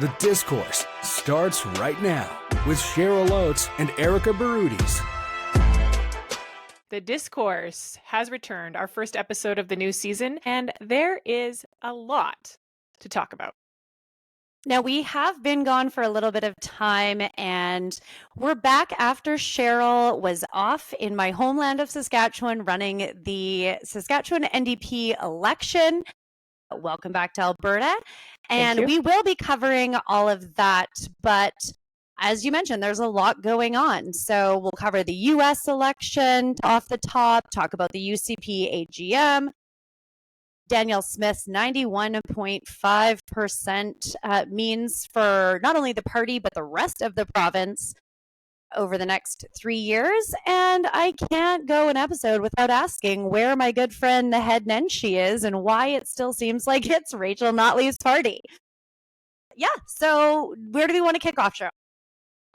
The Discourse starts right now with Cheryl Oates and Erika Barootes. The Discourse has returned, our first episode of the new season, and there is a lot to talk about. Now, we have been gone for a little bit of time, and we're back after Cheryl was off in my homeland of Saskatchewan running the Saskatchewan NDP election. Welcome back to Alberta. And we will be covering all of that, but as you mentioned, there's a lot going on. So we'll cover the US election off the top, talk about the UCP AGM, Danielle Smith's 91.5% means for not only the party, but the rest of the province over the next 3 years. And I can't go an episode without asking where my good friend Naheed Nenshi is and why it still seems like it's Rachel Notley's party. Yeah, so where do we want to kick off, Cheryl?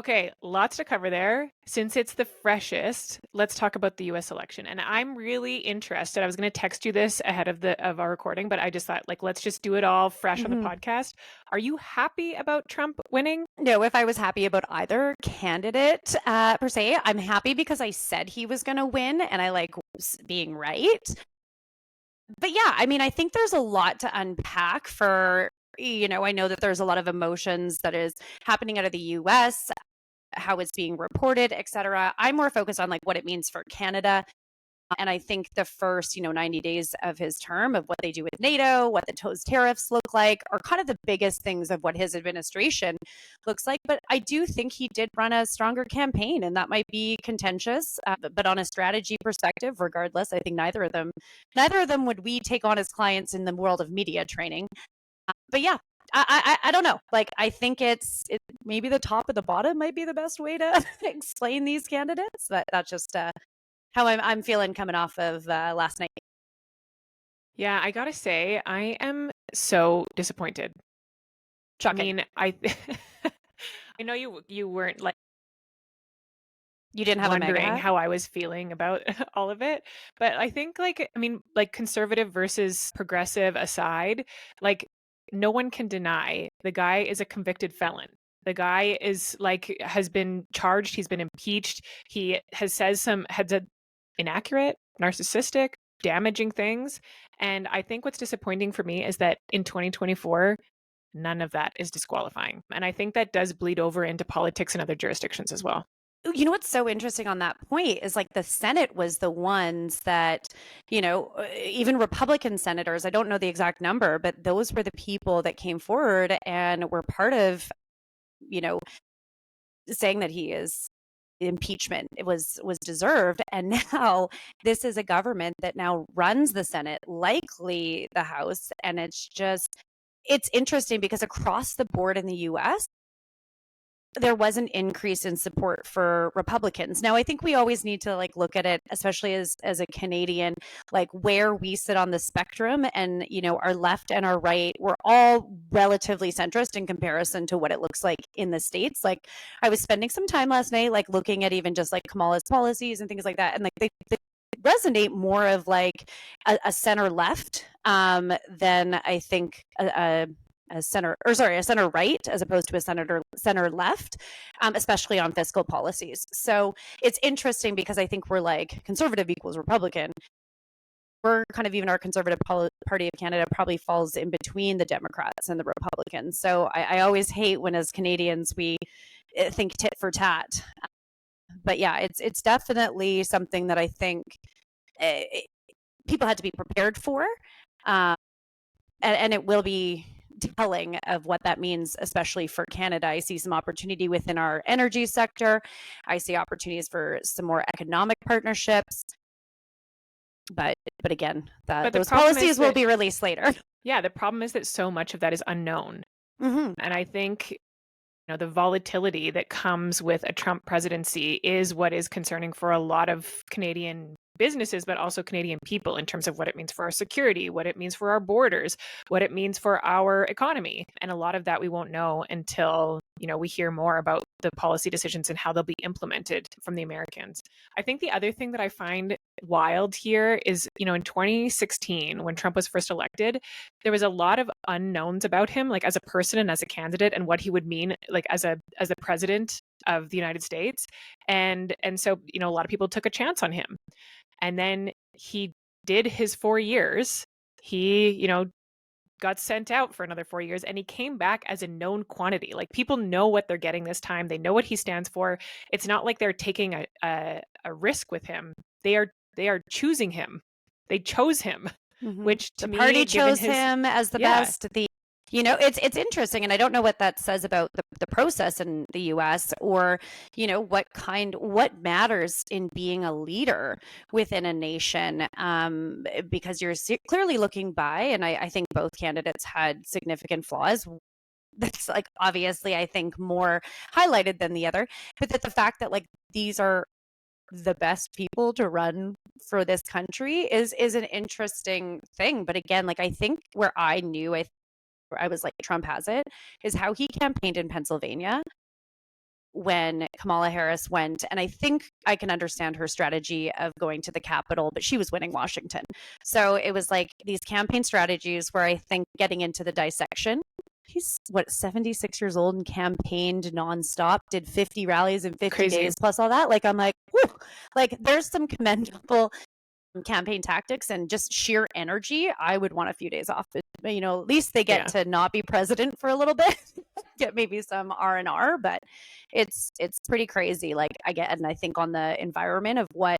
Okay, lots to cover there. Since it's the freshest, let's talk about the US election. And I'm really interested. I was going to text you this ahead of our recording, but I just thought, let's just do it all fresh on the podcast. Are you happy about Trump winning? No, if I was happy about either candidate per se, I'm happy because I said he was going to win and I like being right. But yeah, I mean, I think there's a lot to unpack for, I know that there's a lot of emotions that is happening out of the US, how it's being reported, etc. I'm more focused on what it means for Canada. And I think the first, 90 days of his term of what they do with NATO, what those tariffs look like, are kind of the biggest things of what his administration looks like. But I do think he did run a stronger campaign, and that might be contentious. But on a strategy perspective, regardless, I think neither of them would we take on as clients in the world of media training. But yeah, I don't know. I think it's maybe the top of the bottom might be the best way to explain these candidates. That's just how I'm feeling coming off of last night. Yeah, I gotta say, I am so disappointed. Shocking. I mean, I know you weren't you didn't have wondering how I was feeling about all of it, but I think conservative versus progressive aside, no one can deny the guy is a convicted felon. The guy is has been charged. He's been impeached. He has said inaccurate, narcissistic, damaging things. And I think what's disappointing for me is that in 2024, none of that is disqualifying. And I think that does bleed over into politics in other jurisdictions as well. You know what's so interesting on that point is the Senate was the ones that, even Republican senators, I don't know the exact number, but those were the people that came forward and were part of, saying that he is impeachment. It was deserved. And now this is a government that now runs the Senate, likely the House. And it's interesting because across the board in the US, there was an increase in support for Republicans. Now, I think we always need to look at it, especially as a Canadian, where we sit on the spectrum, and our left and our right, we're all relatively centrist in comparison to what it looks like in the States. I was spending some time last night, looking at even just Kamala's policies and things like that, and they resonate more of a center left than I think a center right as opposed to a center left, especially on fiscal policies. So it's interesting because I think we're conservative equals Republican. We're kind of even our Conservative Party of Canada probably falls in between the Democrats and the Republicans. So I always hate when as Canadians we think tit for tat. But yeah, it's definitely something that I think people had to be prepared for, and it will be telling of what that means, especially for Canada. I see some opportunity within our energy sector. I see opportunities for some more economic partnerships. But again, those policies will be released later. Yeah, the problem is that so much of that is unknown. Mm-hmm. And I think the volatility that comes with a Trump presidency is what is concerning for a lot of Canadian businesses, but also Canadian people in terms of what it means for our security, what it means for our borders, what it means for our economy. And a lot of that we won't know until we hear more about the policy decisions and how they'll be implemented from the Americans. I think the other thing that I find wild here is, in 2016, when Trump was first elected, there was a lot of unknowns about him, like as a person and as a candidate, and what he would mean, like as a president of the United States. And so, a lot of people took a chance on him. And then he did his 4 years. He, got sent out for another 4 years, and he came back as a known quantity. Like, people know what they're getting this time. They know what he stands for. It's not like they're taking a risk with him. They are choosing him. They chose him, which to the me, party given chose him as the best. It's interesting, and I don't know what that says about the process in the U.S. or what matters in being a leader within a nation, because you're clearly looking by, and I think both candidates had significant flaws. That's like obviously I think more highlighted than the other, but that the fact that like these are the best people to run for this country is an interesting thing. But again, like I think where I was like, Trump has it, is how he campaigned in Pennsylvania when Kamala Harris went. And I think I can understand her strategy of going to the Capitol, but she was winning Washington. So it was like these campaign strategies where I think getting into the dissection, he's 76 years old and campaigned nonstop, did 50 rallies in 50 days plus all that. Like, I'm like, whew, like there's some commendable campaign tactics and just sheer energy. I would want a few days off, but at least they get to not be president for a little bit, get maybe some R&R, but it's pretty crazy. Like and I think on the environment of what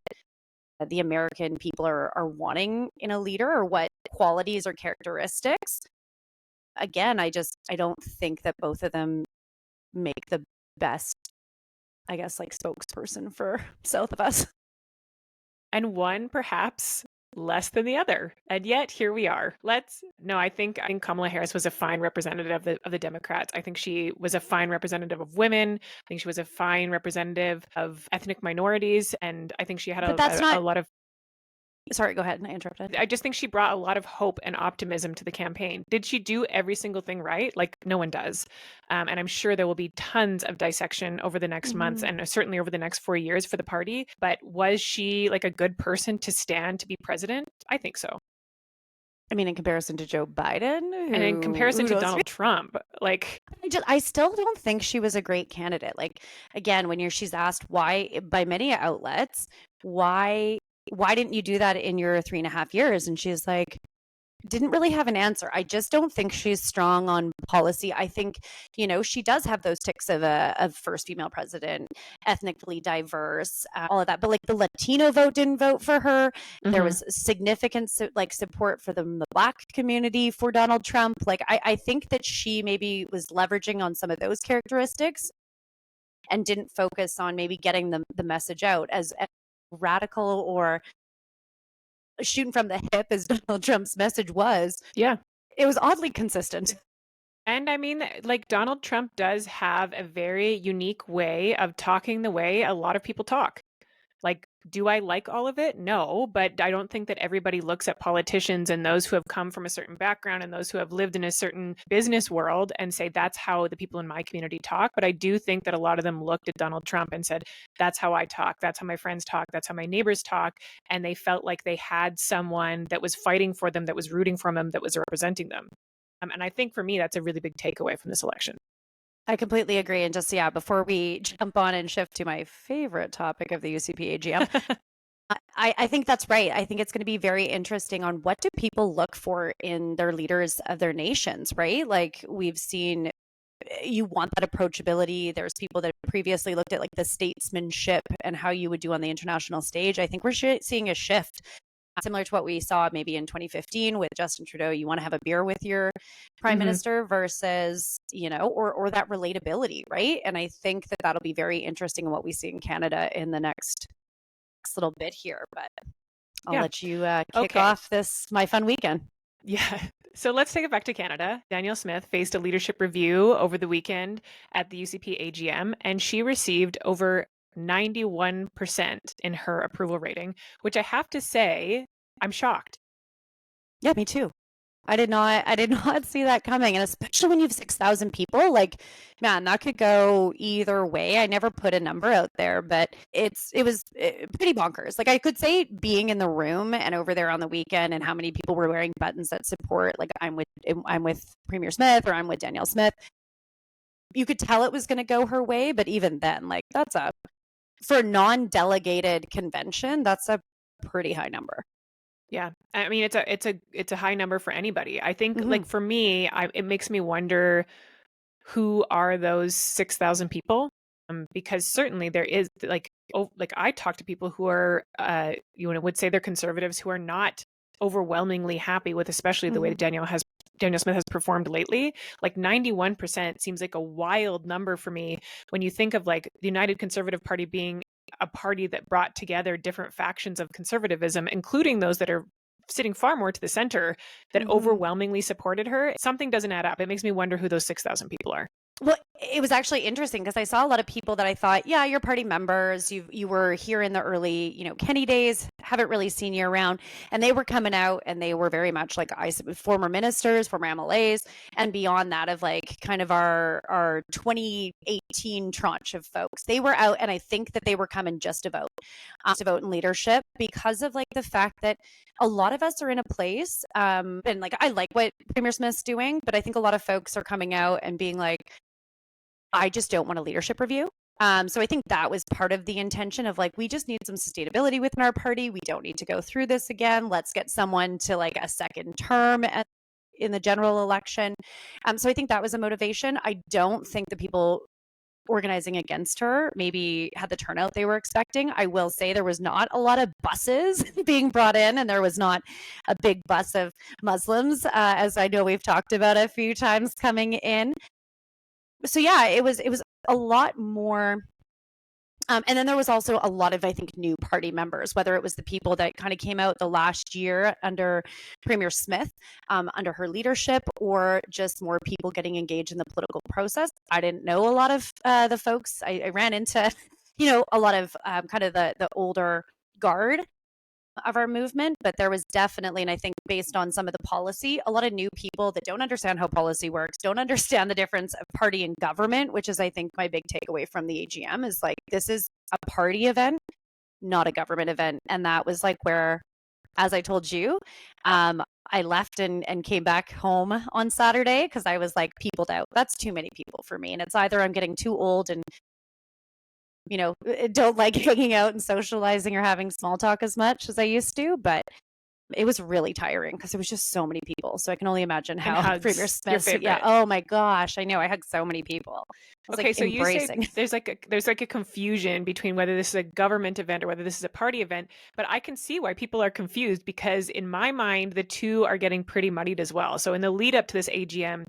the American people are wanting in a leader, or what qualities or characteristics, again, I don't think that both of them make the best, I guess, like spokesperson for south of us. And one perhaps less than the other. And yet here we are. I think Kamala Harris was a fine representative of the Democrats. I think she was a fine representative of women. I think she was a fine representative of ethnic minorities. And I think she had a lot of... Sorry, go ahead. I interrupted. I just think she brought a lot of hope and optimism to the campaign. Did she do every single thing right? Like, no one does. And I'm sure there will be tons of dissection over the next months and certainly over the next 4 years for the party. But was she like a good person to stand to be president? I think so. I mean, in comparison to Joe Biden, and in comparison to Donald Trump, like, I still don't think she was a great candidate. Like, again, when she's asked why by many outlets, why didn't you do that in your 3.5 years? And she's like, didn't really have an answer. I just don't think she's strong on policy. I think, she does have those ticks of first female president, ethnically diverse, all of that. But like the Latino vote didn't vote for her. There was significant support for the Black community for Donald Trump. Like, I think that she maybe was leveraging on some of those characteristics and didn't focus on maybe getting the message out as radical or shooting from the hip as Donald Trump's message was. Yeah. It was oddly consistent. And I mean, like, Donald Trump does have a very unique way of talking the way a lot of people talk. Like, do I like all of it? No, but I don't think that everybody looks at politicians and those who have come from a certain background and those who have lived in a certain business world and say, that's how the people in my community talk. But I do think that a lot of them looked at Donald Trump and said, that's how I talk. That's how my friends talk. That's how my neighbors talk. And they felt like they had someone that was fighting for them, that was rooting for them, that was representing them. And I think for me, that's a really big takeaway from this election. I completely agree. And just, before we jump on and shift to my favorite topic of the UCP AGM, I think that's right. I think it's going to be very interesting on what do people look for in their leaders of their nations, right? Like, we've seen, you want that approachability. There's people that previously looked at like the statesmanship and how you would do on the international stage. I think we're seeing a shift similar to what we saw maybe in 2015 with Justin Trudeau. You want to have a beer with your prime minister versus, or that relatability, right? And I think that that'll be very interesting in what we see in Canada in the next little bit here. But I'll let you kick off my fun weekend. Yeah. So let's take it back to Canada. Danielle Smith faced a leadership review over the weekend at the UCP AGM, and she received over 91% in her approval rating, which I have to say, I'm shocked. Yeah, me too. I did not see that coming. And especially when you have 6,000 people, like, man, that could go either way. I never put a number out there, but it was pretty bonkers. Like, I could say being in the room and over there on the weekend and how many people were wearing buttons that support, like, I'm with Premier Smith or I'm with Danielle Smith. You could tell it was going to go her way, but even then, like, for a non-delegated convention, that's a pretty high number. Yeah. I mean, it's a high number for anybody. I think Mhm. like for me, it makes me wonder who are those 6,000 people? Because certainly there is like I talk to people who are would say they're conservatives who are not overwhelmingly happy with especially the way that Mhm. Danielle Smith has performed lately. Like 91% seems like a wild number for me when you think of like the United Conservative Party being a party that brought together different factions of conservatism, including those that are sitting far more to the center, that Mhm. overwhelmingly supported her. Something doesn't add up. It makes me wonder who those 6,000 people are. Well, it was actually interesting because I saw a lot of people that I thought, yeah, you're party members. You were here in the early, Kenny days. Haven't really seen you around, and they were coming out, and they were very much like former ministers, former MLAs, and beyond that of like kind of our 2018 tranche of folks. They were out, and I think that they were coming just to vote in leadership because of like the fact that a lot of us are in a place, and like I like what Premier Smith's doing, but I think a lot of folks are coming out and being like, I just don't want a leadership review. So I think that was part of the intention of like, we just need some sustainability within our party. We don't need to go through this again. Let's get someone to like a second term in the general election. So I think that was a motivation. I don't think the people organizing against her maybe had the turnout they were expecting. I will say there was not a lot of buses being brought in, and there was not a big bus of Muslims, as I know we've talked about a few times coming in. So yeah, it was a lot more. And then there was also a lot of, I think, new party members, whether it was the people that kind of came out the last year under Premier Smith, under her leadership, or just more people getting engaged in the political process. I didn't know a lot of the folks. I ran into, a lot of kind of the older guard of our movement, but there was definitely, and I think based on some of the policy, a lot of new people that don't understand how policy works, don't understand the difference of party and government, which is, I think, my big takeaway from the AGM is like, this is a party event, not a government event. And that was like where, as I told you, I left and came back home on Saturday because I was like peopled out. That's too many people for me. And it's either I'm getting too old and don't like hanging out and socializing or having small talk as much as I used to, but it was really tiring because there was just so many people. So I can only imagine And how Premier hugs, your Smith, yeah, favorite. oh my gosh, I know, I hugged so many people. I was Okay, like so you say embracing. there's like a confusion between whether this is a government event or whether this is a party event, but I can see why people are confused because in my mind the two are getting pretty muddied as well. So in the lead up to this AGM,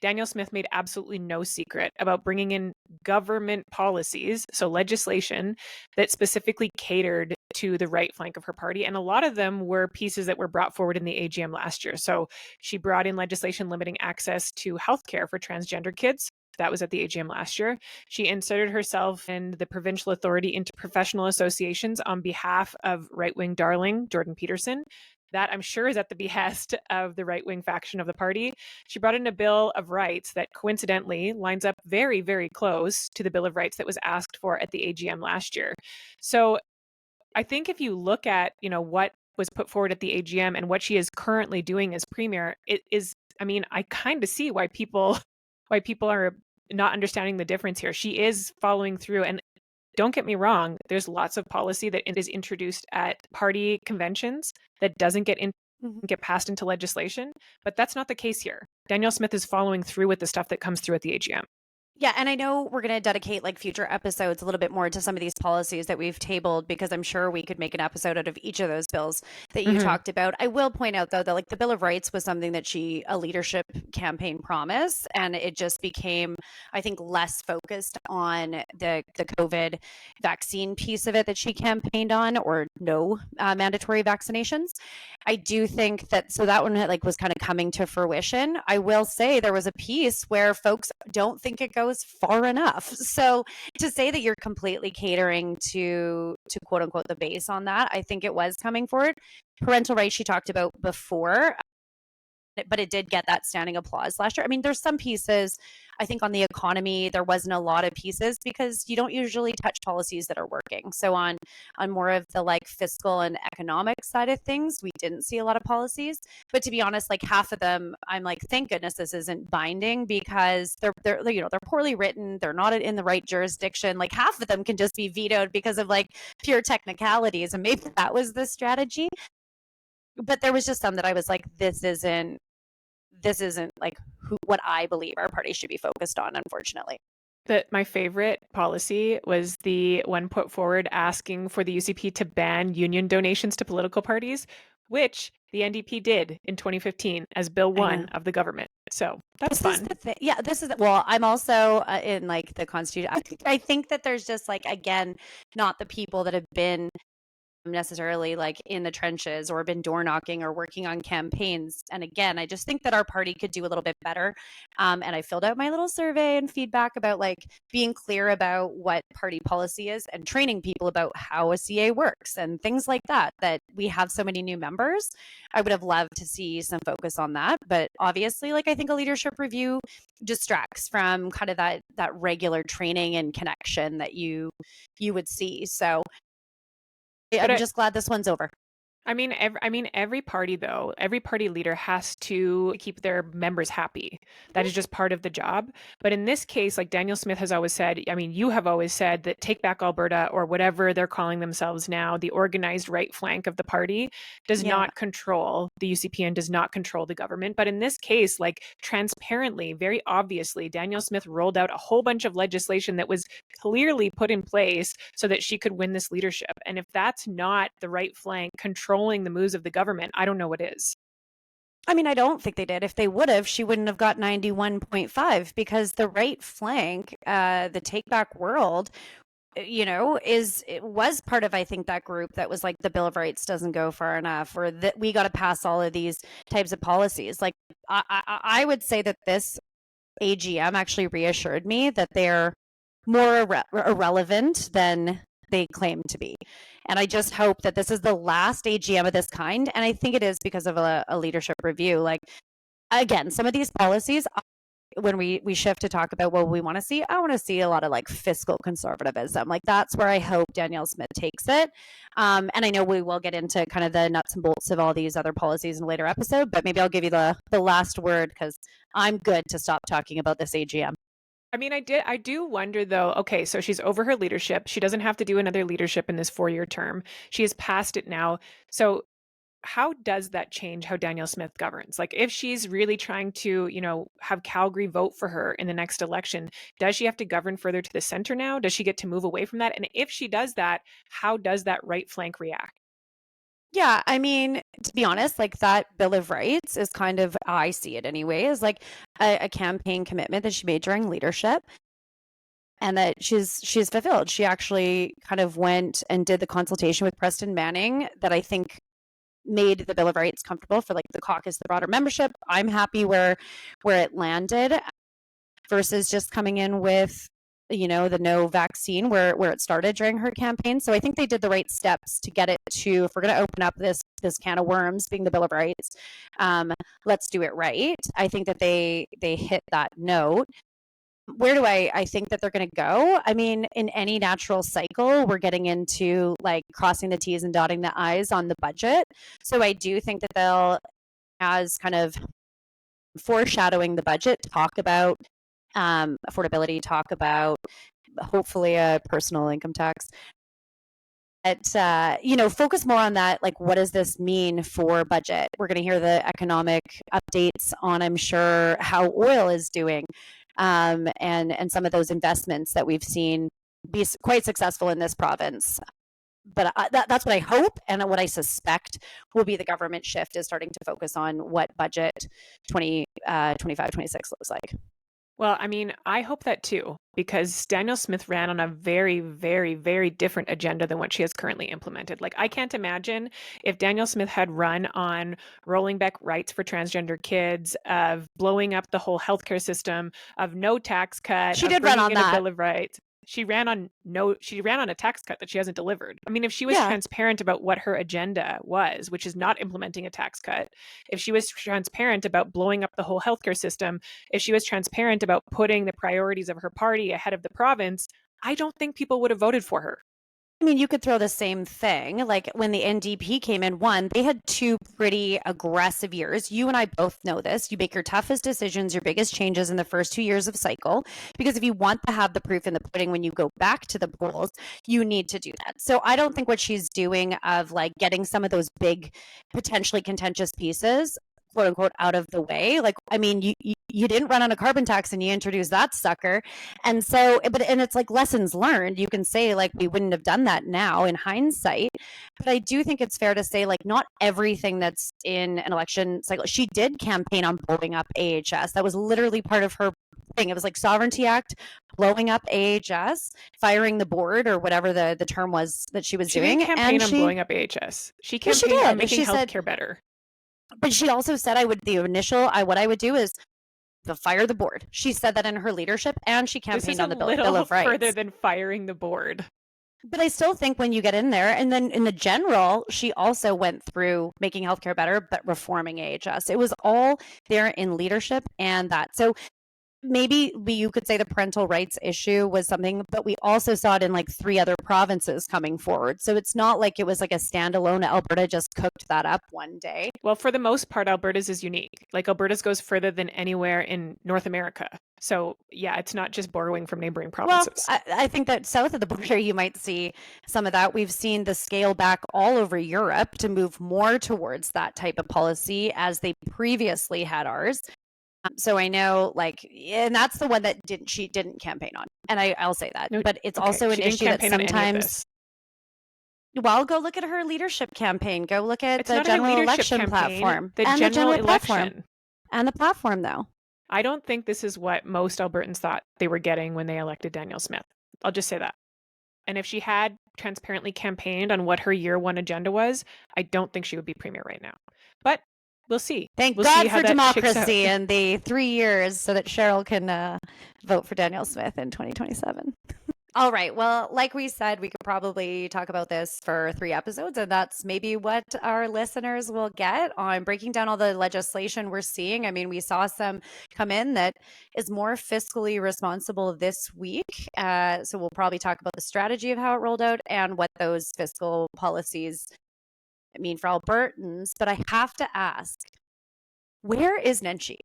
Danielle Smith made absolutely no secret about bringing in government policies, so legislation that specifically catered to the right flank of her party. And a lot of them were pieces that were brought forward in the AGM last year. So she brought in legislation limiting access to healthcare for transgender kids. That was at the AGM last year. She inserted herself and the provincial authority into professional associations on behalf of right-wing darling Jordan Peterson. That I'm sure is at the behest of the right-wing faction of the party. She brought in a Bill of Rights that coincidentally lines up very, very close to the Bill of Rights that was asked for at the AGM last year. So I think if you look at, what was put forward at the AGM and what she is currently doing as premier, it is, I mean, I kind of see why people are not understanding the difference here. She is following through, and don't get me wrong, there's lots of policy that is introduced at party conventions that doesn't get passed into legislation, but that's not the case here. Danielle Smith is following through with the stuff that comes through at the AGM. Yeah, and I know we're going to dedicate like future episodes a little bit more to some of these policies that we've tabled because I'm sure we could make an episode out of each of those bills that you talked about. I will point out though that like the Bill of Rights was something that a leadership campaign promised, and it just became, I think, less focused on the COVID vaccine piece of it that she campaigned on, or no mandatory vaccinations. I do think that that one like was kind of coming to fruition. I will say there was a piece where folks don't think it goes far enough. So to say that you're completely catering to quote unquote the base on that, I think it was coming forward. Parental rights she talked about before. but it did get that standing applause last year. I mean, there's some pieces, I think on the economy, there wasn't a lot of pieces because you don't usually touch policies that are working. So on more of the like fiscal and economic side of things, we didn't see a lot of policies. But to be honest, like half of them, I'm like, thank goodness this isn't binding because they're you know, they're poorly written, they're not in the right jurisdiction. Like half of them can just be vetoed because of like pure technicalities, and maybe that was the strategy. But there was just some that I was like, this isn't like what I believe our party should be focused on, unfortunately. My favorite policy was the one put forward asking for the UCP to ban union donations to political parties, which the NDP did in 2015 as Bill 1 of the government. So that's fun. Well, I'm also in like the Constitution. I think that there's just like, again, not the people that have been necessarily like in the trenches or been door knocking or working on campaigns. And again, I just think that our party could do a little bit better. And I filled out my little survey and feedback about like being clear about what party policy is and training people about how a CA works and things like that, that we have so many new members. I would have loved to see some focus on that. But obviously, like I think a leadership review distracts from kind of that regular training and connection that you would see. So I'm just glad this one's over. I mean, every party though, every party leader has to keep their members happy. That is just part of the job. But in this case, like Danielle Smith has always said, I mean, you have always said that Take Back Alberta, or whatever they're calling themselves now, the organized right flank of the party, does not control the UCP and does not control the government. But in this case, like transparently, very obviously, Danielle Smith rolled out a whole bunch of legislation that was clearly put in place so that she could win this leadership. And if that's not the right flank controlling the moves of the government, I don't know what is. I mean, I don't think they did. If they would have, she wouldn't have got 91.5 because the right flank, the Take Back World, you know, it was part of, I think, that group that was like the Bill of Rights doesn't go far enough, or that we got to pass all of these types of policies. Like I would say that this AGM actually reassured me that they're more irrelevant than they claim to be. And I just hope that this is the last AGM of this kind. And I think it is because of a leadership review. Like, again, some of these policies, when we shift to talk about what we want to see, I want to see a lot of like fiscal conservatism. Like that's where I hope Danielle Smith takes it. And I know we will get into kind of the nuts and bolts of all these other policies in a later episode, but maybe I'll give you the last word because I'm good to stop talking about this AGM. I mean, I do wonder though, okay, so she's over her leadership. She doesn't have to do another leadership in this 4-year term. She has passed it now. So how does that change how Danielle Smith governs? Like if she's really trying to, you know, have Calgary vote for her in the next election, does she have to govern further to the center now? Does she get to move away from that? And if she does that, how does that right flank react? Yeah, I mean, to be honest, like that Bill of Rights is kind of, I see it anyway, as like a campaign commitment that she made during leadership and that she's fulfilled. She actually kind of went and did the consultation with Preston Manning that I think made the Bill of Rights comfortable for like the caucus, the broader membership. I'm happy where it landed versus just coming in with, you know, the no vaccine where it started during her campaign. So I think they did the right steps to get it to, if we're going to open up this can of worms being the Bill of Rights, let's do it right. I think that they hit that note. Where do I think that they're going to go? I mean, in any natural cycle, we're getting into like crossing the T's and dotting the I's on the budget. So I do think that they'll, as kind of foreshadowing the budget, talk about affordability, talk about hopefully a personal income tax. But, you know, focus more on that. Like, what does this mean for budget? We're going to hear the economic updates on, I'm sure, how oil is doing and some of those investments that we've seen be quite successful in this province. But that's what I hope and what I suspect will be the government shift is starting to focus on what budget 25-26 looks like. Well, I mean, I hope that too, because Danielle Smith ran on a very, very, very different agenda than what she has currently implemented. Like, I can't imagine if Danielle Smith had run on rolling back rights for transgender kids, of blowing up the whole healthcare system, of no tax cut. She did run on that. Bill of Rights. She ran on a tax cut that she hasn't delivered. I mean, if she was Yeah. transparent about what her agenda was, which is not implementing a tax cut, if she was transparent about blowing up the whole healthcare system, if she was transparent about putting the priorities of her party ahead of the province, I don't think people would have voted for her. I mean, you could throw the same thing. Like when the NDP came in, one, they had 2 pretty aggressive years. You and I both know this. You make your toughest decisions, your biggest changes in the first 2 years of cycle, because if you want to have the proof in the pudding when you go back to the polls, you need to do that. So I don't think what she's doing of like getting some of those big, potentially contentious pieces, quote unquote, out of the way. Like, I mean, you didn't run on a carbon tax and you introduced that sucker. And so, and it's like lessons learned. You can say like, we wouldn't have done that now in hindsight. But I do think it's fair to say like, not everything that's in an election cycle. She did campaign on blowing up AHS. That was literally part of her thing. It was like Sovereignty Act, blowing up AHS, firing the board or whatever the term was that she was doing. Didn't campaign on blowing up AHS. She campaigned on making healthcare better. But she also said what I would do is to fire the board. She said that in her leadership, and she campaigned on the Bill of Rights. Further than firing the board. But I still think when you get in there, and then in the general, she also went through making healthcare better, but reforming AHS. It was all there in leadership and that. So maybe you could say the parental rights issue was something, but we also saw it in like 3 other provinces coming forward. So it's not like it was like a standalone. Alberta just cooked that up one day. Well, for the most part, Alberta's is unique. Like Alberta's goes further than anywhere in North America. So yeah, it's not just borrowing from neighboring provinces. Well, I think that south of the border, you might see some of that. We've seen the scale back all over Europe to move more towards that type of policy as they previously had ours. So I know, like, and that's the one that she didn't campaign on, and I'll say that. But it's also an issue that sometimes. Well, go look at her leadership campaign. Go look at the general election platform, the general election, and the platform. Though I don't think this is what most Albertans thought they were getting when they elected Danielle Smith. I'll just say that. And if she had transparently campaigned on what her year 1 agenda was, I don't think she would be premier right now. But we'll see. Thank God for democracy in the 3 years so that Cheryl can vote for Danielle Smith in 2027. All right. Well, like we said, we could probably talk about this for 3 episodes, and that's maybe what our listeners will get on breaking down all the legislation we're seeing. I mean, we saw some come in that is more fiscally responsible this week. So we'll probably talk about the strategy of how it rolled out and what those fiscal policies mean for Albertans. But I have to ask, where is Nenshi?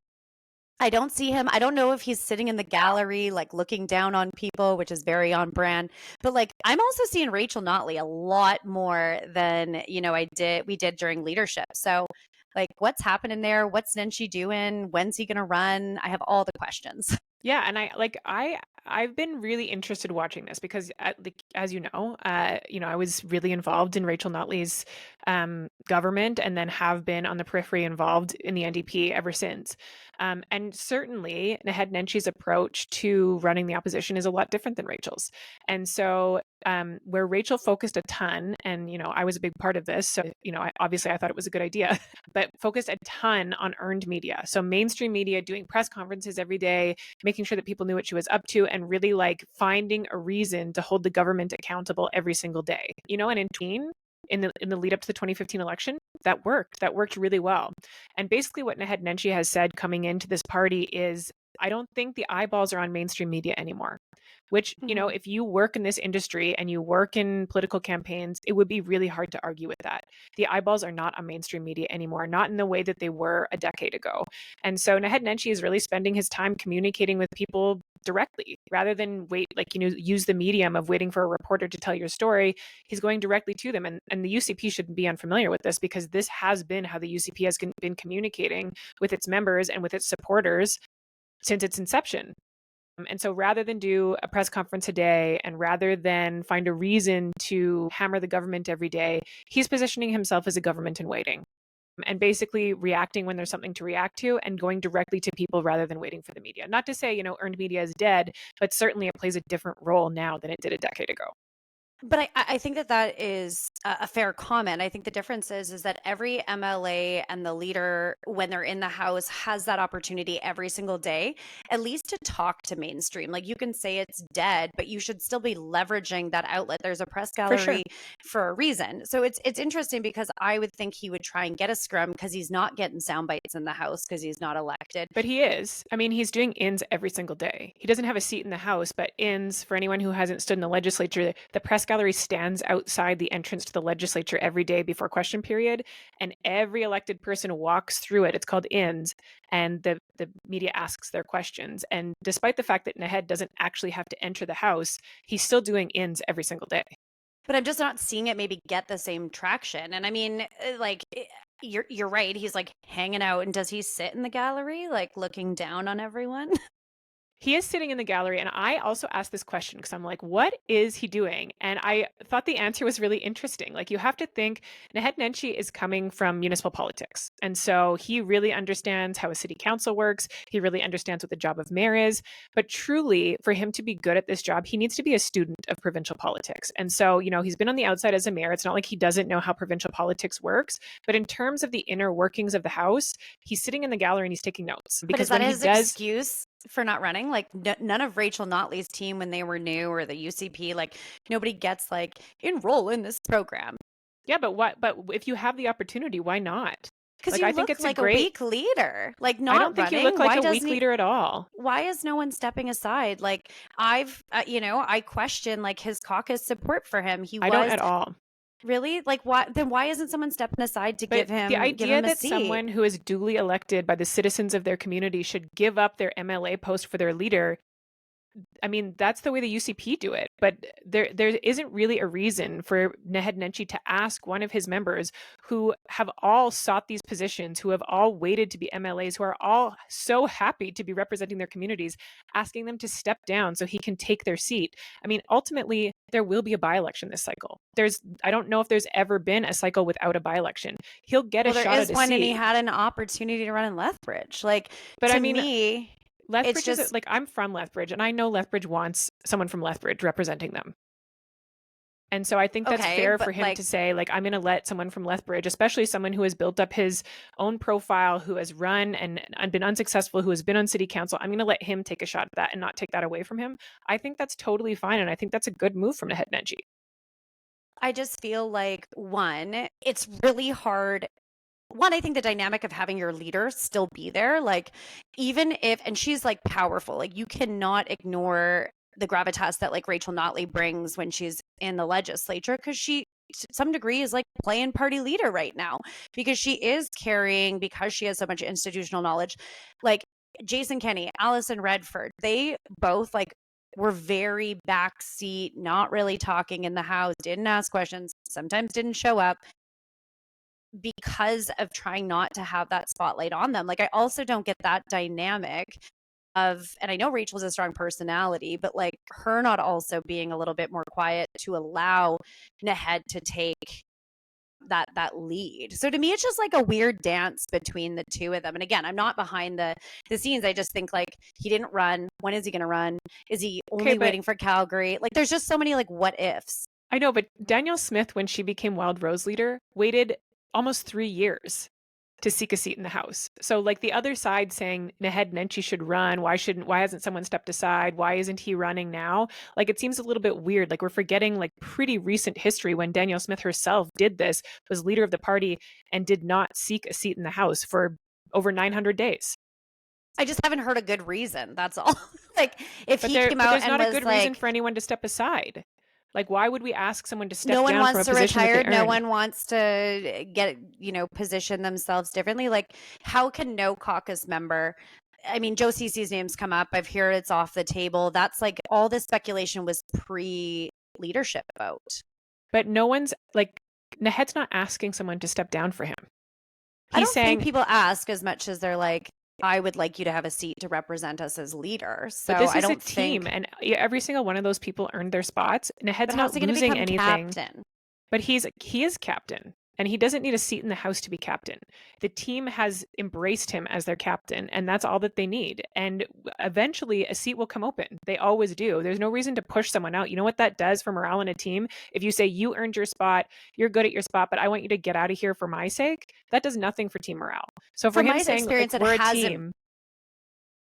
I don't see him. I don't know if he's sitting in the gallery, like looking down on people, which is very on brand. But like, I'm also seeing Rachel Notley a lot more than, we did during leadership. So like, what's happening there? What's Nenshi doing? When's he going to run? I have all the questions. Yeah. And I've been really interested watching this because, as you know, I was really involved in Rachel Notley's government and then have been on the periphery involved in the NDP ever since. And certainly Naheed Nenshi's approach to running the opposition is a lot different than Rachel's. And so where Rachel focused a ton, and, I was a big part of this. So, obviously I thought it was a good idea, but focused a ton on earned media. So mainstream media doing press conferences every day, making sure that people knew what she was up to, and really like finding a reason to hold the government accountable every single day. And in the lead up to the 2015 election, that worked really well. And basically what Naheed Nenshi has said coming into this party is, I don't think the eyeballs are on mainstream media anymore, which, if you work in this industry and you work in political campaigns, it would be really hard to argue with that. The eyeballs are not on mainstream media anymore, not in the way that they were a decade ago. And so Naheed Nenshi is really spending his time communicating with people directly rather than use the medium of waiting for a reporter to tell your story. He's going directly to them. And the UCP shouldn't be unfamiliar with this, because this has been how the UCP has been communicating with its members and with its supporters since its inception. And so rather than do a press conference a day and rather than find a reason to hammer the government every day, he's positioning himself as a government in waiting and basically reacting when there's something to react to and going directly to people rather than waiting for the media. Not to say, earned media is dead, but certainly it plays a different role now than it did a decade ago. But I think that is a fair comment. I think the difference is that every MLA and the leader, when they're in the House, has that opportunity every single day, at least to talk to mainstream. Like you can say it's dead, but you should still be leveraging that outlet. There's a press For sure. gallery for a reason. So it's interesting because I would think he would try and get a scrum because he's not getting sound bites in the House because he's not elected. But he is. I mean, he's doing ins every single day. He doesn't have a seat in the House, but ins, for anyone who hasn't stood in the legislature, the press gallery stands outside the entrance to the legislature every day before question period, and every elected person walks through it. It's called ins, and the media asks their questions. And despite the fact that Naheed doesn't actually have to enter the House, he's still doing ins every single day. But I'm just not seeing it maybe get the same traction. And I mean, you're right. He's like hanging out, and does he sit in the gallery, like looking down on everyone? He is sitting in the gallery, and I also asked this question because I'm like, what is he doing? And I thought the answer was really interesting. Like, you have to think Naheed Nenshi is coming from municipal politics. And so he really understands how a city council works. He really understands what the job of mayor is. But truly, for him to be good at this job, he needs to be a student of provincial politics. And so, he's been on the outside as a mayor. It's not like he doesn't know how provincial politics works. But in terms of the inner workings of the House, he's sitting in the gallery and he's taking notes. Because when his excuse for not running? Like none of Rachel Notley's team when they were new, or the UCP, like nobody gets like enroll in this program. Yeah, but if you have the opportunity, why not? Because I think it's like a weak leader. Like not I don't think running. you look like a weak leader at all. Why is no one stepping aside? Like I've, I question like his caucus support for him. I don't at all. Really? Like why isn't someone stepping aside to give him the idea that seat? Someone who is duly elected by the citizens of their community should give up their MLA post for their leader, I mean, that's the way the UCP do it. But there isn't really a reason for Naheed Nenshi to ask one of his members who have all sought these positions, who have all waited to be MLAs, who are all so happy to be representing their communities, asking them to step down so he can take their seat. I mean, ultimately, there will be a by-election this cycle. I don't know if there's ever been a cycle without a by-election. He'll get a shot at a seat. There is one, and he had an opportunity to run in Lethbridge. Like, but to me, Lethbridge is like, I'm from Lethbridge, and I know Lethbridge wants someone from Lethbridge representing them. And so I think that's fair for him to say, like, I'm going to let someone from Lethbridge, especially someone who has built up his own profile, who has run and been unsuccessful, who has been on city council. I'm going to let him take a shot at that and not take that away from him. I think that's totally fine. And I think that's a good move from Naheed Nenshi. I just feel like, one, it's really hard. One, I think the dynamic of having your leader still be there, like even if, and she's like powerful, like you cannot ignore the gravitas that like Rachel Notley brings when she's in the legislature, because she to some degree is like playing party leader right now, because she is carrying, because she has so much institutional knowledge. Like Jason Kenney, Alison Redford, they both like were very backseat, not really talking in the House, didn't ask questions, sometimes didn't show up, because of trying not to have that spotlight on them. Like I also don't get that dynamic of, and I know Rachel's a strong personality, but like her not also being a little bit more quiet to allow Naheed to take that lead. So to me, it's just like a weird dance between the two of them. And again, I'm not behind the scenes. I just think like he didn't run. When is he going to run? Is he only waiting for Calgary? Like there's just so many like what ifs. I know, but Danielle Smith, when she became Wild Rose leader, waited almost 3 years to seek a seat in the House. So like the other side saying Naheed Nenshi should run, why hasn't someone stepped aside? Why isn't he running now? Like it seems a little bit weird. Like we're forgetting like pretty recent history when Danielle Smith herself did this, was leader of the party, and did not seek a seat in the House for over 900 days. I just haven't heard a good reason. That's all. Like if he came out and there's not a good reason for anyone to step aside. Like, why would we ask someone to step down from a position? No one wants to retire. No one wants to get, position themselves differently. Like, how can no caucus member? I mean, Joe Cece's name's come up. I've heard it's off the table. That's like all this speculation was pre-leadership vote. But no one's like, Naheed's not asking someone to step down for him. I don't think people ask as much as they're like, I would like you to have a seat to represent us as leader. So but this is I don't a team, and every single one of those people earned their spots. Naheed's not losing anything. Captain? But he is captain. and he doesn't need a seat in the House to be captain. The team has embraced him as their captain, and that's all that they need. And eventually a seat will come open. They always do. There's no reason to push someone out. You know what that does for morale in a team? If you say you earned your spot, you're good at your spot, but I want you to get out of here for my sake, that does nothing for team morale. So for From him my saying, experience, like, it we're a hasn't. team,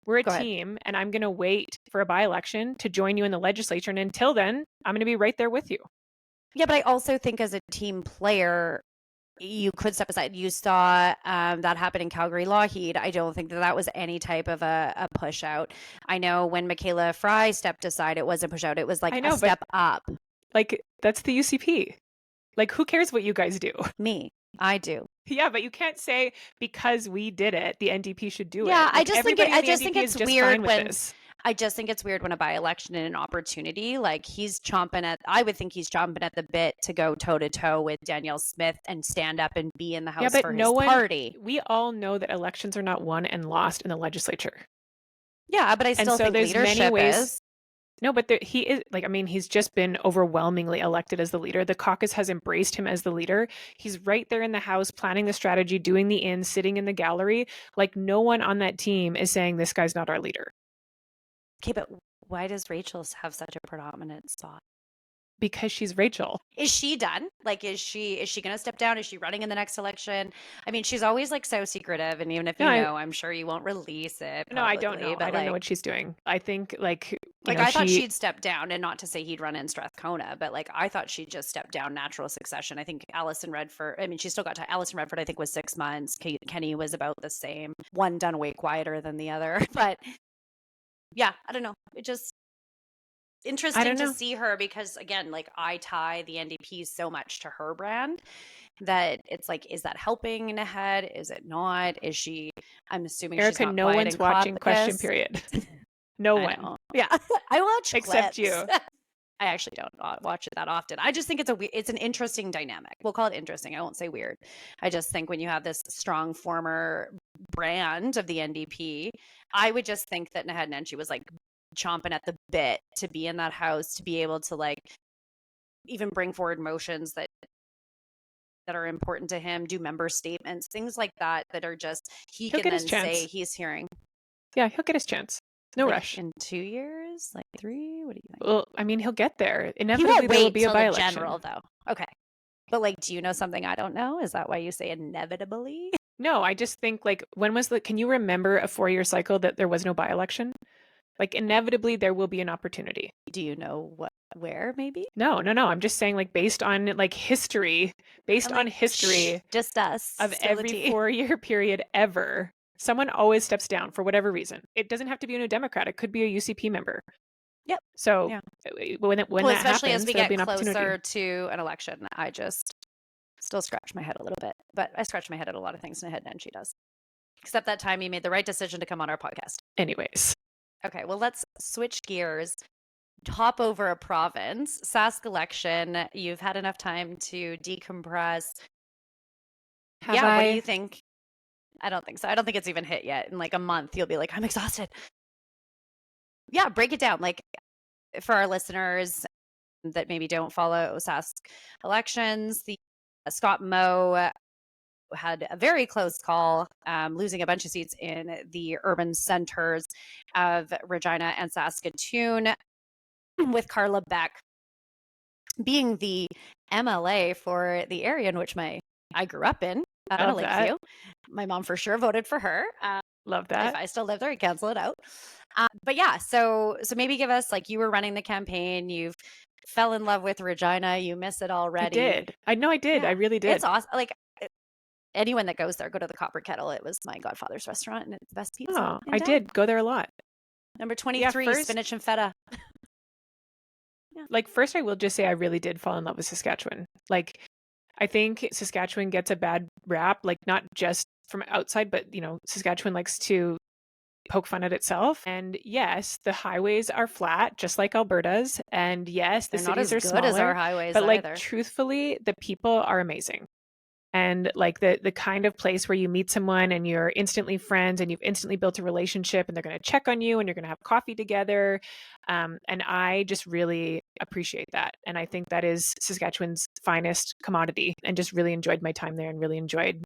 we're Go a ahead. team, and I'm going to wait for a by-election to join you in the legislature. And until then, I'm going to be right there with you. Yeah, but I also think as a team player, you could step aside. You saw that happen in Calgary Lougheed. I don't think that was any type of a push out. I know when Michaela Fry stepped aside, it wasn't push out. It was like I know, a step up. Like, that's the UCP. Like, who cares what you guys do? Me, I do. Yeah, but you can't say because we did it, the NDP should do it. Yeah, Like, I just think everybody in I the just NDP think is it's just weird fine with when this. I just think it's weird when a by-election and an opportunity, like he's chomping at, I would think he's chomping at the bit to go toe to toe with Danielle Smith and stand up and be in the House for his party. We all know that elections are not won and lost in the legislature. Yeah, but I still think there's leadership many ways. is. No, but he is, like, I mean, he's just been overwhelmingly elected as the leader. The caucus has embraced him as the leader. He's right there in the House, planning the strategy, doing the ins, sitting in the gallery. Like, no one on that team is saying this guy's not our leader. Okay, but why does Rachel have such a predominant spot? Because she's Rachel. Is she done? Like, is she going to step down? Is she running in the next election? I mean, she's always like so secretive, and even if I'm sure you won't release it. No, I don't know. But I don't know what she's doing. I think I thought she'd step down, and not to say he'd run in Strathcona, but like I thought she'd just step down natural succession. I think Alison Redford. I mean, she still got to Alison Redford. I think was 6 months. Kenny was about the same. One done way quieter than the other, but yeah, I don't know. It just interesting to see her because again, like I tie the NDP so much to her brand that it's like, is that helping Naheed? Is it not? Is she? I'm assuming Erika, she's not no one's watching Question Period. No one. Yeah, I watch except clips. you. I actually don't watch it that often. I just think it's an interesting dynamic. We'll call it interesting. I won't say weird. I just think when you have this strong former brand of the NDP, I would just think that Naheed Nenshi was like chomping at the bit to be in that House, to be able to like even bring forward motions that are important to him, do member statements, things like that are just he'll can then say he's hearing. Yeah, he'll get his chance. No rush. In 2 years, like 3. What do you think? Well, I mean, he'll get there. Inevitably, there will be a by-election. General, though. Okay, but like, do you know something I don't know? Is that why you say inevitably? No, I just think like can you remember a 4-year cycle that there was no by-election? Like inevitably there will be an opportunity. Do you know where maybe? No. I'm just saying like based on like history, just us of every 4-year period ever, someone always steps down for whatever reason. It doesn't have to be a New Democrat. It could be a UCP member. Yep. So when that especially happens, as we get closer to an election, I just still scratch my head a little bit. But I scratch my head at a lot of things Naheed Nenshi does. Except that time he made the right decision to come on our podcast. Anyways. Okay, well, let's switch gears. Hop over a province. Sask election. You've had enough time to decompress. What do you think? I don't think so. I don't think it's even hit yet. In like a month, you'll be like, I'm exhausted. Yeah, break it down. Like for our listeners that maybe don't follow Sask elections, the Scott Moe had a very close call, losing a bunch of seats in the urban centers of Regina and Saskatoon, with Carla Beck being the MLA for the area in which I grew up in. Lakeview. My mom for sure voted for her. Love that. If I still live there, I'd cancel it out. But yeah, so maybe give us, like, you were running the campaign, you've fell in love with Regina, you miss it already. I did. I know I did. Yeah. I really did. It's awesome. Like, anyone that goes there, go to the Copper Kettle. It was my godfather's restaurant, and it's the best pizza. Oh, I did go there a lot. Number 23, spinach and feta. Like, first, I will just say I really did fall in love with Saskatchewan. Like, I think Saskatchewan gets a bad rap, like not just from outside, but, Saskatchewan likes to poke fun at itself. And yes, the highways are flat, just like Alberta's. And yes, the cities are smaller, as our highways but either. Truthfully, the people are amazing. And like the kind of place where you meet someone and you're instantly friends and you've instantly built a relationship and they're going to check on you and you're going to have coffee together. And I just really appreciate that. And I think that is Saskatchewan's finest commodity, and just really enjoyed my time there and really enjoyed,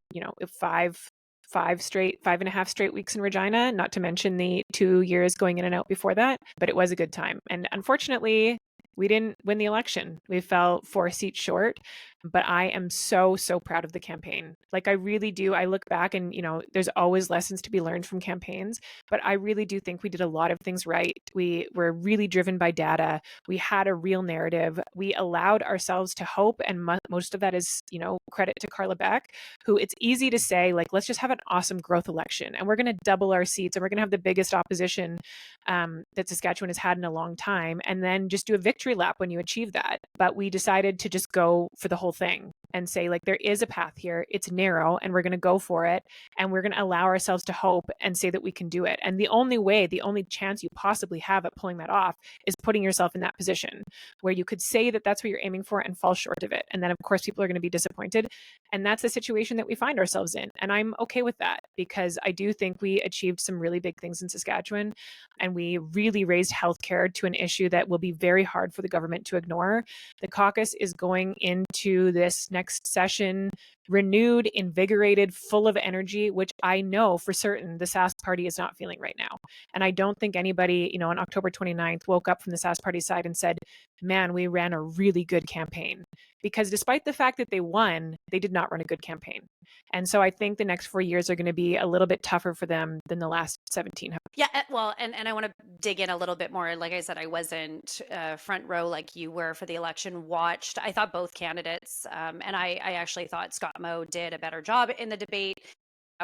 5.5 straight weeks in Regina, not to mention the 2 years going in and out before that. But it was a good time. And unfortunately, we didn't win the election. We fell 4 seats short, but I am so, so proud of the campaign. Like, I really do. I look back and, there's always lessons to be learned from campaigns, but I really do think we did a lot of things right. We were really driven by data. We had a real narrative. We allowed ourselves to hope. And most of that is, credit to Carla Beck, who, it's easy to say, like, let's just have an awesome growth election and we're going to double our seats and we're going to have the biggest opposition that Saskatchewan has had in a long time, and then just do a victory lap when you achieve that. But we decided to just go for the whole thing and say, like, there is a path here. It's narrow and we're going to go for it. And we're going to allow ourselves to hope and say that we can do it. And the only chance you possibly have at pulling that off is putting yourself in that position where you could say that that's what you're aiming for and fall short of it. And then, of course, people are going to be disappointed. And that's the situation that we find ourselves in. And I'm okay with that, because I do think we achieved some really big things in Saskatchewan. And we really raised healthcare to an issue that will be very hard for the government to ignore. The caucus is going into this next session renewed, invigorated, full of energy, which I know for certain the Sask Party is not feeling right now. And I don't think anybody, on October 29th woke up from the Sask Party side and said, man, we ran a really good campaign. Because despite the fact that they won, they did not run a good campaign. And so I think the next 4 years are going to be a little bit tougher for them than the last 17. Yeah, well, and I want to dig in a little bit more. Like I said, I wasn't front row like you were for the election. Watched. I thought both candidates, and I actually thought Scott Moe did a better job in the debate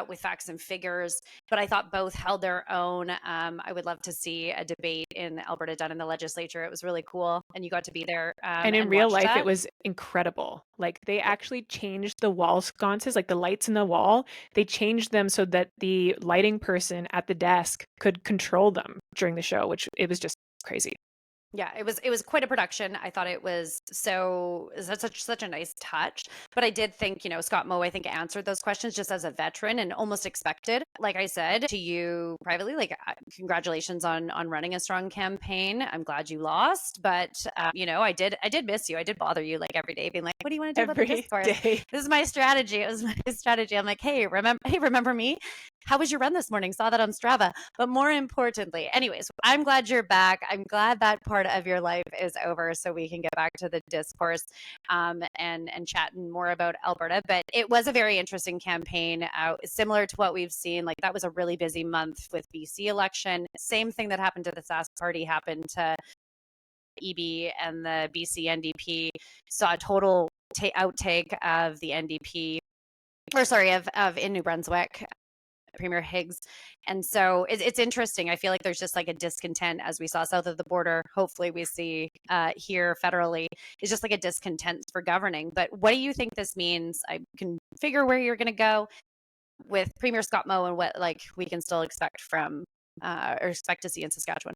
with facts and figures, but I thought both held their own. I would love to see a debate in Alberta done in the legislature. It was really cool, and you got to be there. And in real life, it was incredible. Like, they actually changed the wall sconces, like the lights in the wall. They changed them so that the lighting person at the desk could control them during the show, which it was just crazy. Yeah, it was quite a production. I thought it was such a nice touch. But I did think, Scott Moe, I think, answered those questions just as a veteran and almost expected. Like I said to you privately, like, congratulations on running a strong campaign. I'm glad you lost, but I did miss you. I did bother you like every day, being like, what do you want to do about the Discourse? This is my strategy. It was my strategy. I'm like, hey, remember me? How was your run this morning? Saw that on Strava. But more importantly, anyways, I'm glad you're back. I'm glad that part of your life is over, so we can get back to the discourse and chatting more about Alberta. But it was a very interesting campaign, similar to what we've seen. Like, that was a really busy month with BC election. Same thing that happened to the Sask Party happened to EB and the BC NDP. Saw a total outtake of the NDP, of in New Brunswick. Premier Higgs. And so it's interesting. I feel like there's just like a discontent, as we saw south of the border. Hopefully we see here federally. It's just like a discontent for governing. But what do you think this means? I can figure where you're going to go with Premier Scott Moe and what we can still expect from or expect to see in Saskatchewan.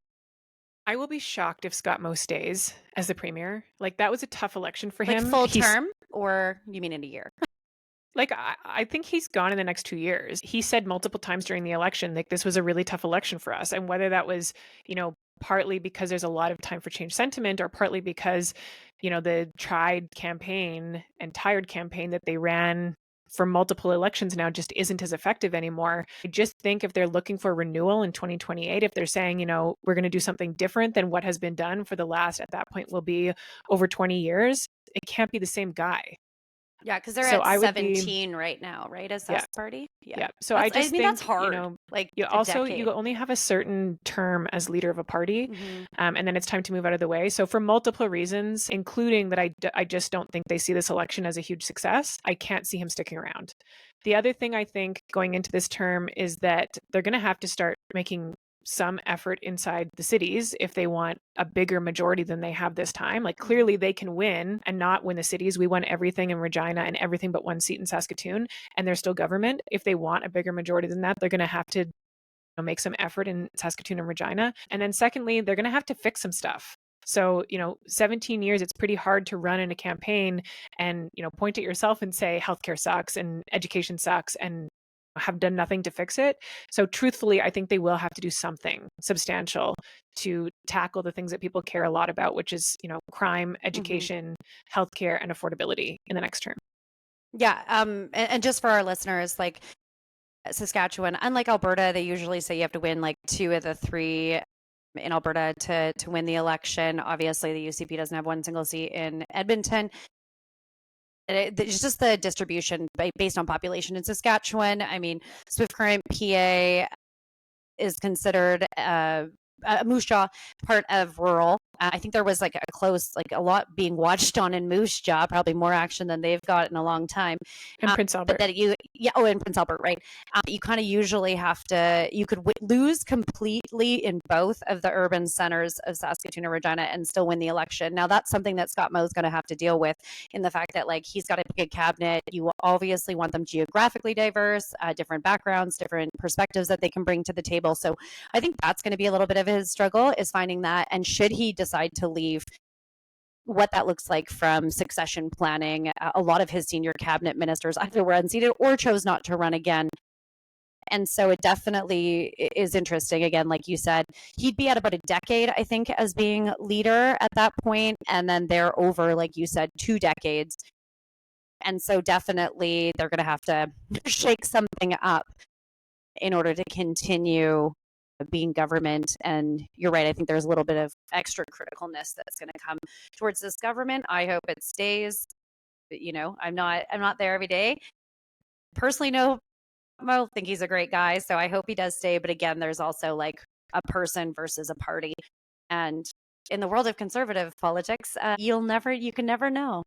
I will be shocked if Scott Moe stays as the premier. Like, that was a tough election for him. Full term, or you mean in a year? Like, I think he's gone in the next 2 years. He said multiple times during the election, like, this was a really tough election for us. And whether that was, partly because there's a lot of time for change sentiment, or partly because, the tried campaign and tired campaign that they ran for multiple elections now just isn't as effective anymore. I just think if they're looking for renewal in 2028, if they're saying, we're going to do something different than what has been done for the last, at that point, will be over 20 years, it can't be the same guy. Yeah, because they're at 17 right now, right? As Sask Party. Yeah. So I think that's hard. You only have a certain term as leader of a party, and then it's time to move out of the way. So for multiple reasons, including that, I just don't think they see this election as a huge success. I can't see him sticking around. The other thing I think going into this term is that they're going to have to start making some effort inside the cities if they want a bigger majority than they have this time. Like, clearly they can win and not win the cities. We won everything in Regina and everything but one seat in Saskatoon, and they're still government. If they want a bigger majority than that, they're going to have to make some effort in Saskatoon and Regina. And then secondly, they're going to have to fix some stuff. So, 17 years, it's pretty hard to run in a campaign and, point at yourself and say healthcare sucks and education sucks and have done nothing to fix it. So truthfully, I think they will have to do something substantial to tackle the things that people care a lot about, which is, crime, education, healthcare, and affordability in the next term. Yeah. And just for our listeners, like Saskatchewan, unlike Alberta, they usually say you have to win like 2 of the 3 in Alberta to win the election. Obviously, the UCP doesn't have one single seat in Edmonton. It's just the distribution based on population in Saskatchewan. I mean, Swift Current, PA is considered Moose Jaw, part of rural. I think there was like a lot being watched on in Moose Jaw, probably more action than they've got in a long time. And Prince Albert. In Prince Albert, right. You kind of usually have to, you could lose completely in both of the urban centers of Saskatoon and Regina and still win the election. Now that's something that Scott Moe's going to have to deal with, in the fact that like he's got a big cabinet. You obviously want them geographically diverse, different backgrounds, different perspectives that they can bring to the table. So I think that's going to be a little bit of his struggle, is finding that. And should he decide to leave, what that looks like from succession planning. A lot of his senior cabinet ministers either were unseated or chose not to run again. And so it definitely is interesting. Again, like you said, he'd be at about a decade, I think, as being leader at that point. And then they're over, like you said, 2 decades. And so definitely they're going to have to shake something up in order to continue being government. And you're right, I think there's a little bit of extra criticalness that's going to come towards this government. I hope it stays. But, I'm not there every day. Personally, no, I think he's a great guy, so I hope he does stay. But again, there's also like a person versus a party, and in the world of conservative politics, you can never know.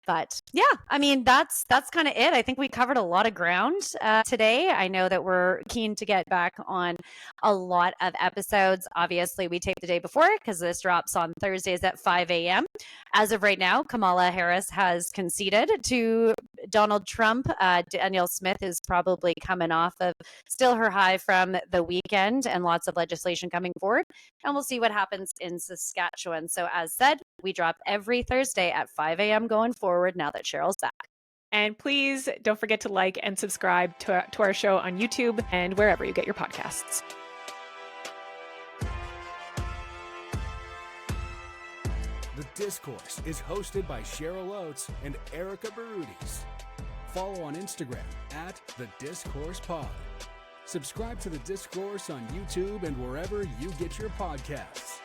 But yeah, I mean, that's kind of it. I think we covered a lot of ground today. I know that we're keen to get back on a lot of episodes. Obviously, we tape the day before because this drops on Thursdays at 5 a.m. As of right now, Kamala Harris has conceded to Donald Trump. Danielle Smith is probably coming off of still her high from the weekend, and lots of legislation coming forward. And we'll see what happens in Saskatchewan. So as said, we drop every Thursday at 5 a.m. going forward now that Cheryl's back. And please don't forget to like and subscribe to our show on YouTube and wherever you get your podcasts. The Discourse is hosted by Cheryl Oates and Erika Barootes. Follow on Instagram at The Discourse Pod. Subscribe to The Discourse on YouTube and wherever you get your podcasts.